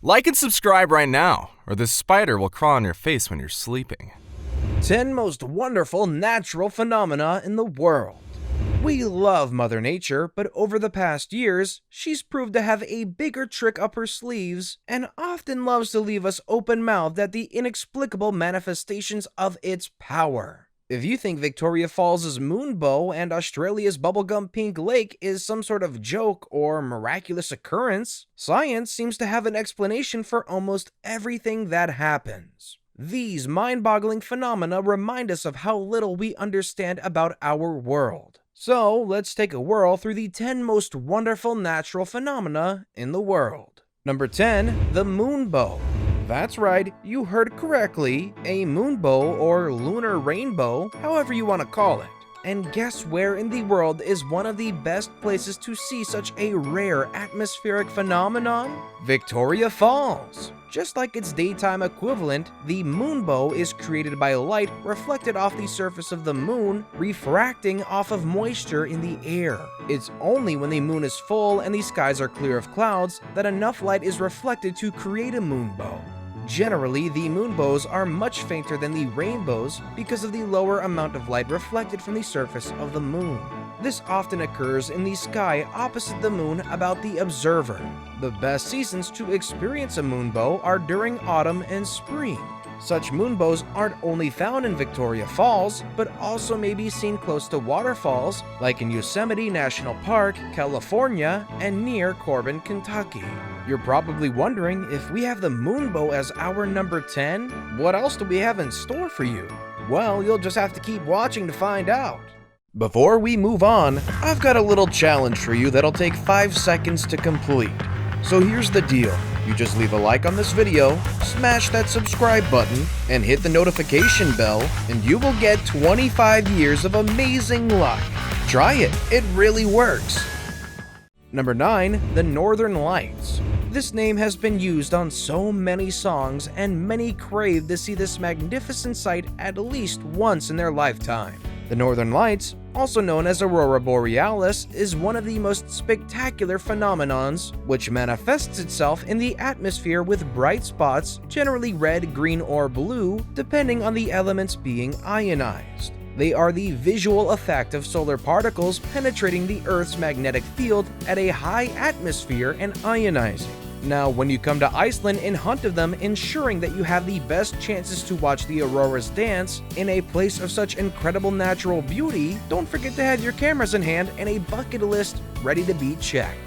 Like and subscribe right now, or this spider will crawl on your face when you're sleeping. 10 most wonderful natural phenomena in the world. We love Mother Nature, but over the past years, she's proved to have a bigger trick up her sleeves and often loves to leave us open-mouthed at the inexplicable manifestations of its power. If you think Victoria Falls' Moonbow and Australia's bubblegum-pink lake is some sort of joke or miraculous occurrence, science seems to have an explanation for almost everything that happens. These mind-boggling phenomena remind us of how little we understand about our world. So, let's take a whirl through the 10 most wonderful natural phenomena in the world. Number 10, the Moonbow. That's right, you heard correctly, a moonbow or lunar rainbow, however you want to call it. And guess where in the world is one of the best places to see such a rare atmospheric phenomenon? Victoria Falls. Just like its daytime equivalent, the moonbow is created by light reflected off the surface of the moon, refracting off of moisture in the air. It's only when the moon is full and the skies are clear of clouds that enough light is reflected to create a moonbow. Generally, the moonbows are much fainter than the rainbows because of the lower amount of light reflected from the surface of the moon. This often occurs in the sky opposite the moon about the observer. The best seasons to experience a moonbow are during autumn and spring. Such moonbows aren't only found in Victoria Falls, but also may be seen close to waterfalls like in Yosemite National Park, California, and near Corbin, Kentucky. You're probably wondering, if we have the moonbow as our number 10, what else do we have in store for you? Well, you'll just have to keep watching to find out. Before we move on, I've got a little challenge for you that'll take 5 seconds to complete. So here's the deal. You just leave a like on this video, smash that subscribe button, and hit the notification bell, and you will get 25 years of amazing luck. Try it, it really works. Number 9, the Northern Lights. This name has been used on so many songs, and many crave to see this magnificent sight at least once in their lifetime. The Northern Lights, also known as Aurora Borealis, is one of the most spectacular phenomenons, which manifests itself in the atmosphere with bright spots, generally red, green, or blue, depending on the elements being ionized. They are the visual effect of solar particles penetrating the Earth's magnetic field at a high atmosphere and ionizing. Now, when you come to Iceland and hunt of them, ensuring that you have the best chances to watch the auroras dance in a place of such incredible natural beauty, don't forget to have your cameras in hand and a bucket list ready to be checked.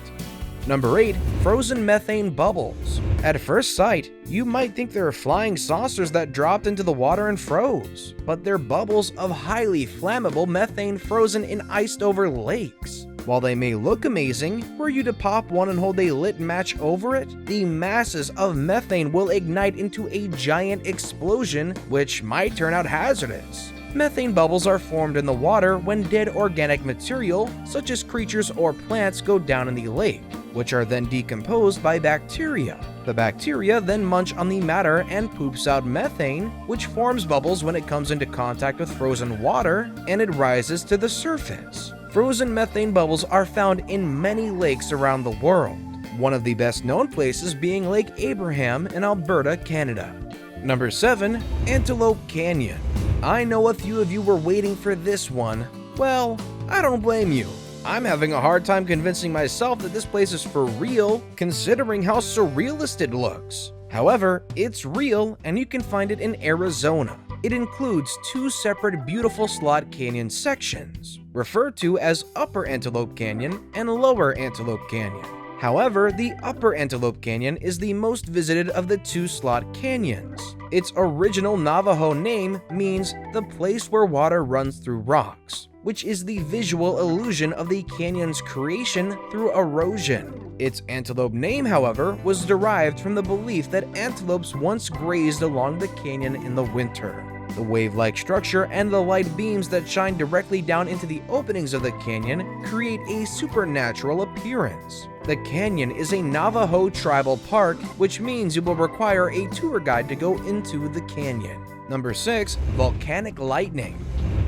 Number 8, frozen methane bubbles. At first sight, you might think they're flying saucers that dropped into the water and froze, but they're bubbles of highly flammable methane frozen in iced over lakes. While they may look amazing, were you to pop one and hold a lit match over it, the masses of methane will ignite into a giant explosion, which might turn out hazardous. Methane bubbles are formed in the water when dead organic material, such as creatures or plants, go down in the lake, which are then decomposed by bacteria. The bacteria then munch on the matter and poops out methane, which forms bubbles when it comes into contact with frozen water, and it rises to the surface. Frozen methane bubbles are found in many lakes around the world, one of the best known places being Lake Abraham in Alberta, Canada. Number 7, Antelope Canyon. I know a few of you were waiting for this one. Well, I don't blame you. I'm having a hard time convincing myself that this place is for real, considering how surrealist it looks. However, it's real, and you can find it in Arizona. It includes 2 separate beautiful slot canyon sections, referred to as Upper Antelope Canyon and Lower Antelope Canyon. However, the Upper Antelope Canyon is the most visited of the 2 slot canyons. Its original Navajo name means the place where water runs through rocks, which is the visual illusion of the canyon's creation through erosion. Its antelope name, however, was derived from the belief that antelopes once grazed along the canyon in the winter. The wave-like structure and the light beams that shine directly down into the openings of the canyon create a supernatural appearance. The canyon is a Navajo Tribal Park, which means you will require a tour guide to go into the canyon. Number 6, Volcanic Lightning.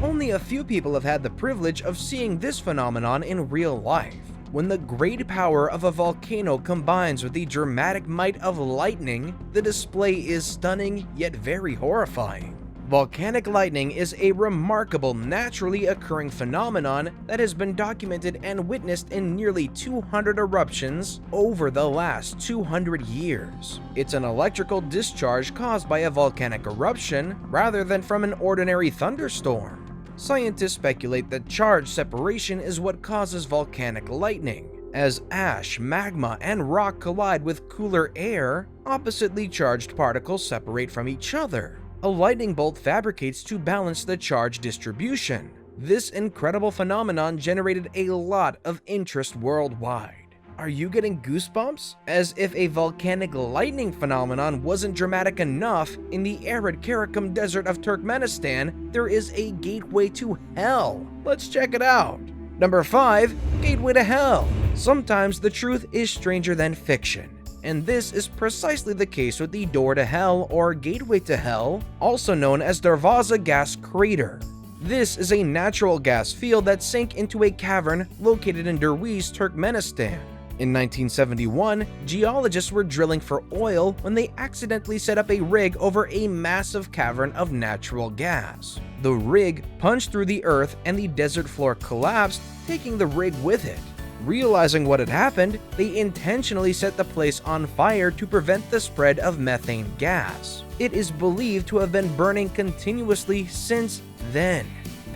Only a few people have had the privilege of seeing this phenomenon in real life. When the great power of a volcano combines with the dramatic might of lightning, the display is stunning yet very horrifying. Volcanic lightning is a remarkable naturally occurring phenomenon that has been documented and witnessed in nearly 200 eruptions over the last 200 years. It's an electrical discharge caused by a volcanic eruption rather than from an ordinary thunderstorm. Scientists speculate that charge separation is what causes volcanic lightning. As ash, magma, and rock collide with cooler air, oppositely charged particles separate from each other. A lightning bolt fabricates to balance the charge distribution. This incredible phenomenon generated a lot of interest worldwide. Are you getting goosebumps? As if a volcanic lightning phenomenon wasn't dramatic enough, in the arid Karakum Desert of Turkmenistan, there is a gateway to hell. Let's check it out. Number 5. Gateway to Hell. Sometimes the truth is stranger than fiction. And this is precisely the case with the Door to Hell or Gateway to Hell, also known as Darvaza Gas Crater. This is a natural gas field that sank into a cavern located in Derwiz, Turkmenistan. In 1971, geologists were drilling for oil when they accidentally set up a rig over a massive cavern of natural gas. The rig punched through the earth and the desert floor collapsed, taking the rig with it. Realizing what had happened, they intentionally set the place on fire to prevent the spread of methane gas. It is believed to have been burning continuously since then.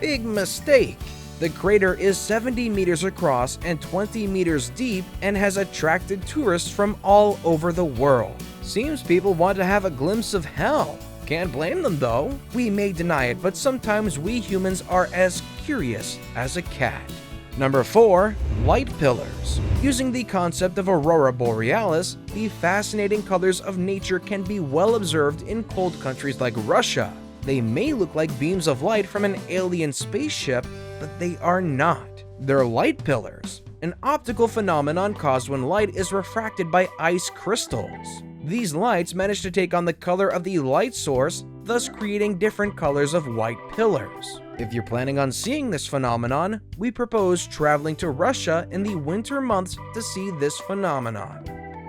Big mistake! The crater is 70 meters across and 20 meters deep and has attracted tourists from all over the world. Seems people want to have a glimpse of hell. Can't blame them though. We may deny it, but sometimes we humans are as curious as a cat. Number 4. Light pillars. Using the concept of Aurora Borealis, the fascinating colors of nature can be well observed in cold countries like Russia. They may look like beams of light from an alien spaceship, but they are not. They're light pillars, an optical phenomenon caused when light is refracted by ice crystals. These lights manage to take on the color of the light source, thus creating different colors of white pillars. If you're planning on seeing this phenomenon, we propose traveling to Russia in the winter months to see this phenomenon.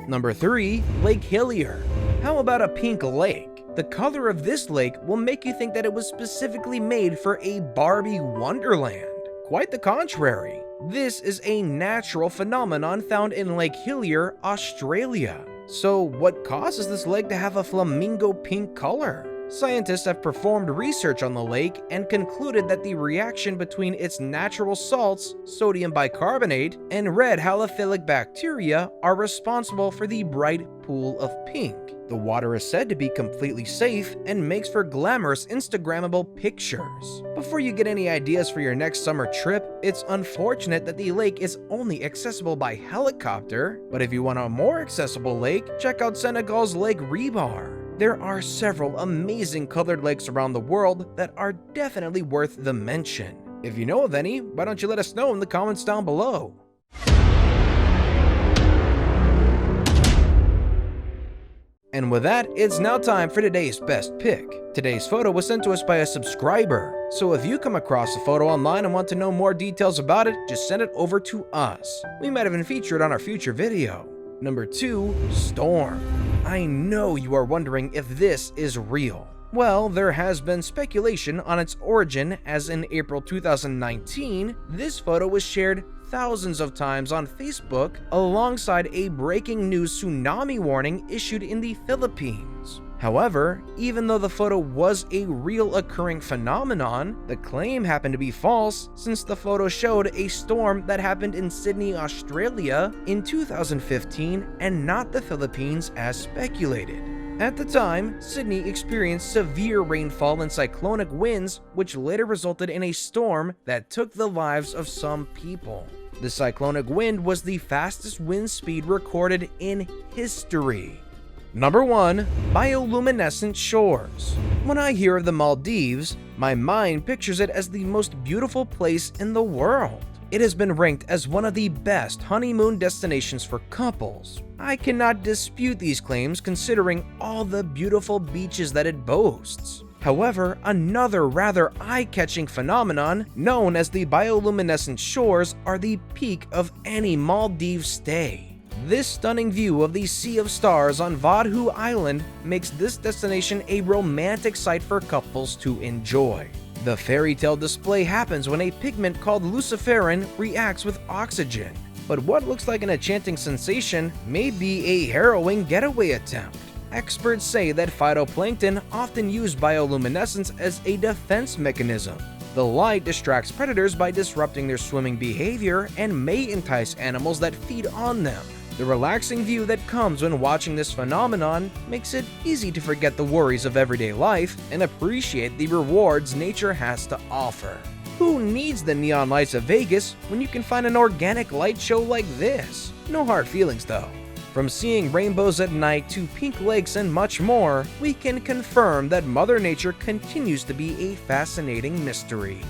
Number 3. Lake Hillier. How about a pink lake? The color of this lake will make you think that it was specifically made for a Barbie wonderland. Quite the contrary. This is a natural phenomenon found in Lake Hillier, Australia. So what causes this lake to have a flamingo pink color? Scientists have performed research on the lake and concluded that the reaction between its natural salts, sodium bicarbonate, and red halophilic bacteria are responsible for the bright pool of pink. The water is said to be completely safe and makes for glamorous Instagrammable pictures. Before you get any ideas for your next summer trip, it's unfortunate that the lake is only accessible by helicopter, but if you want a more accessible lake, check out Senegal's Lake Rebar. There are several amazing colored lakes around the world that are definitely worth the mention. If you know of any, why don't you let us know in the comments down below? And with that, it's now time for today's best pick. Today's photo was sent to us by a subscriber, so if you come across a photo online and want to know more details about it, just send it over to us. We might even feature it on our future video. Number 2. Storm. I know you are wondering if this is real. Well, there has been speculation on its origin, as in April 2019, this photo was shared thousands of times on Facebook alongside a breaking news tsunami warning issued in the Philippines. However, even though the photo was a real occurring phenomenon, the claim happened to be false since the photo showed a storm that happened in Sydney, Australia in 2015 and not the Philippines as speculated. At the time, Sydney experienced severe rainfall and cyclonic winds, which later resulted in a storm that took the lives of some people. The cyclonic wind was the fastest wind speed recorded in history. Number 1. Bioluminescent Shores. When I hear of the Maldives, my mind pictures it as the most beautiful place in the world. It has been ranked as one of the best honeymoon destinations for couples. I cannot dispute these claims considering all the beautiful beaches that it boasts. However, another rather eye-catching phenomenon known as the bioluminescent shores are the peak of any Maldives stay. This stunning view of the Sea of Stars on Vadhu Island makes this destination a romantic sight for couples to enjoy. The fairy tale display happens when a pigment called luciferin reacts with oxygen, but what looks like an enchanting sensation may be a harrowing getaway attempt. Experts say that phytoplankton often use bioluminescence as a defense mechanism. The light distracts predators by disrupting their swimming behavior and may entice animals that feed on them. The relaxing view that comes when watching this phenomenon makes it easy to forget the worries of everyday life and appreciate the rewards nature has to offer. Who needs the neon lights of Vegas when you can find an organic light show like this? No hard feelings though. From seeing rainbows at night to pink lakes and much more, we can confirm that Mother Nature continues to be a fascinating mystery.